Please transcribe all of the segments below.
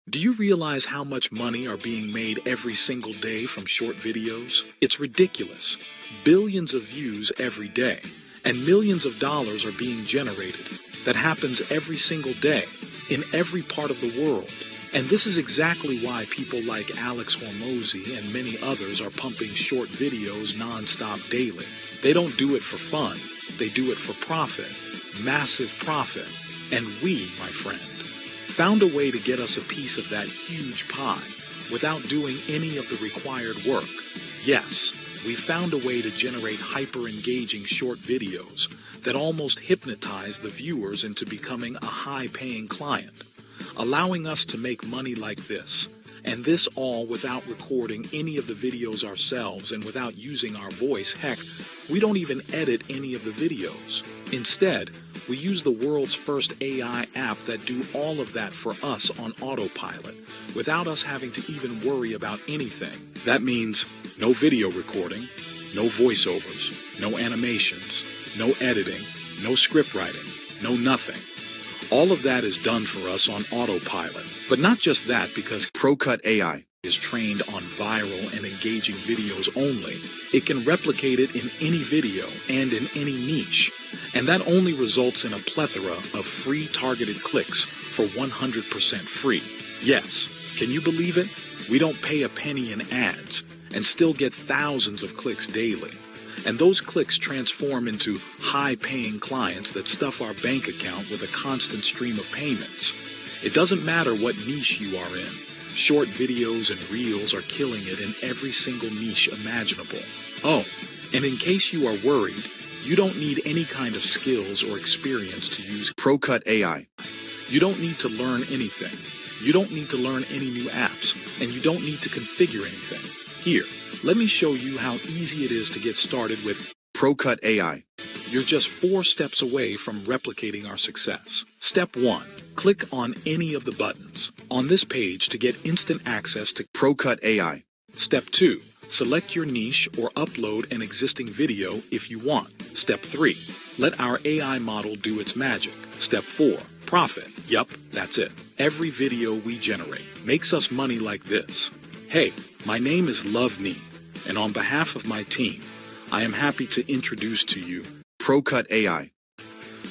Do you realize how much money are being made every single day from short videos? It's ridiculous. Billions of views every day, and millions of dollars are being generated. That happens every single day, in every part of the world. And this is exactly why people like Alex Hormozy and many others are pumping short videos non-stop daily. They don't do it for fun. They do it for profit. Massive profit. And we, my friend, found a way to get us a piece of that huge pie without doing any of the required work. Yes, we found a way to generate hyper-engaging short videos that almost hypnotize the viewers into becoming a high-paying client, allowing us to make money like this. And this all without recording any of the videos ourselves and without using our voice. Heck, we don't even edit any of the videos. Instead, we use the world's first AI app that do all of that for us on autopilot, without us having to even worry about anything. That means no video recording, no voiceovers, no animations, no editing, no script writing, no nothing. All of that is done for us on autopilot. But not just that, because Procut AI is trained on viral and engaging videos only. It can replicate it in any video and in any niche. And that only results in a plethora of free targeted clicks for 100% free. Yes, can you believe it? We don't pay a penny in ads and still get thousands of clicks daily. And those clicks transform into high-paying clients that stuff our bank account with a constant stream of payments. It doesn't matter what niche you are in. Short videos and reels are killing it in every single niche imaginable. Oh, and in case you are worried, you don't need any kind of skills or experience to use Procut AI. You don't need to learn anything. You don't need to learn any new apps, and you don't need to configure anything. Here, let me show you how easy it is to get started with Procut AI. You're just 4 steps away from replicating our success. Step 1. Click on any of the buttons on this page to get instant access to Procut AI. Step 2. Select your niche or upload an existing video if you want. Step 3. Let our AI model do its magic. Step 4. Profit. Yup, that's it. Every video we generate makes us money like this. Hey, my name is Lovney, and on behalf of my team, I am happy to introduce to you Procut AI,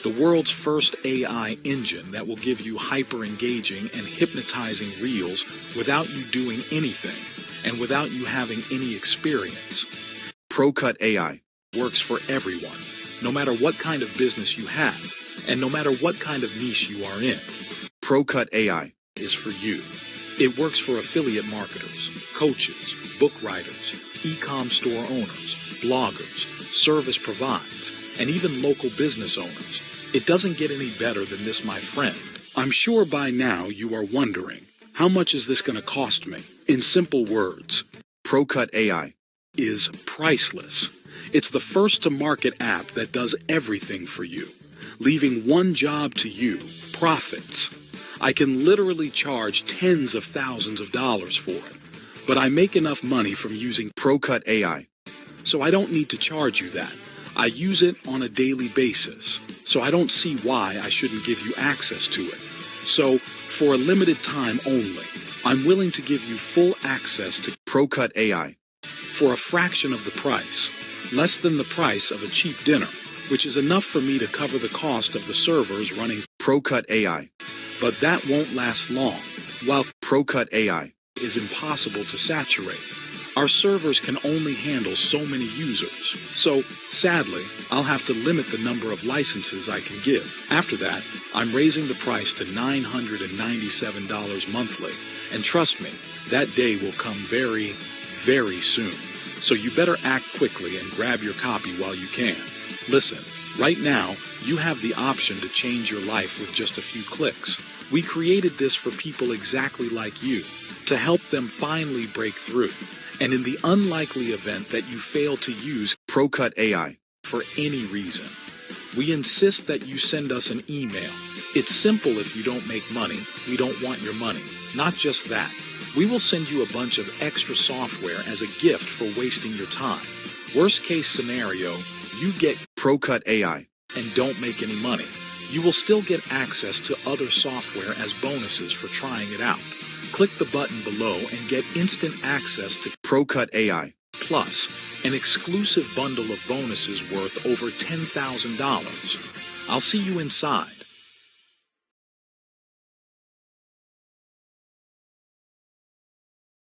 the world's first AI engine that will give you hyper-engaging and hypnotizing reels without you doing anything and without you having any experience. Procut AI Works for everyone, no matter what kind of business you have, and no matter what kind of niche you are in. Procut AI Is for you. It works for affiliate marketers, coaches, book writers, e-com store owners, bloggers, service providers, and even local business owners. It doesn't get any better than this, my friend. I'm sure by now you are wondering, how much is this going to cost me? In simple words, Procut AI is priceless. It's the first to market app that does everything for you, leaving one job to you: profits. I can literally charge tens of thousands of dollars for it, but I make enough money from using Procut AI. so I don't need to charge you that. I use it on a daily basis, so I don't see why I shouldn't give you access to it. So, for a limited time only, I'm willing to give you full access to Procut AI for a fraction of the price, less than the price of a cheap dinner, which is enough for me to cover the cost of the servers running. Procut AI But that won't last long. While Procut AI is impossible to saturate, our servers can only handle so many users. So, sadly, I'll have to limit the number of licenses I can give. After that, I'm raising the price to $997 monthly. And trust me, that day will come very, very soon. So you better act quickly and grab your copy while you can. Listen, right now, you have the option to change your life with just a few clicks. We created this for people exactly like you, to help them finally break through. And in the unlikely event that you fail to use Procut AI for any reason, we insist that you send us an email. It's simple. If you don't make money, we don't want your money. Not just that, we will send you a bunch of extra software as a gift for wasting your time. Worst case scenario, you get Procut AI and don't make any money. You will still get access to other software as bonuses for trying it out. Click the button below and get instant access to Procut AI. Plus, an exclusive bundle of bonuses worth over $10,000. I'll see you inside.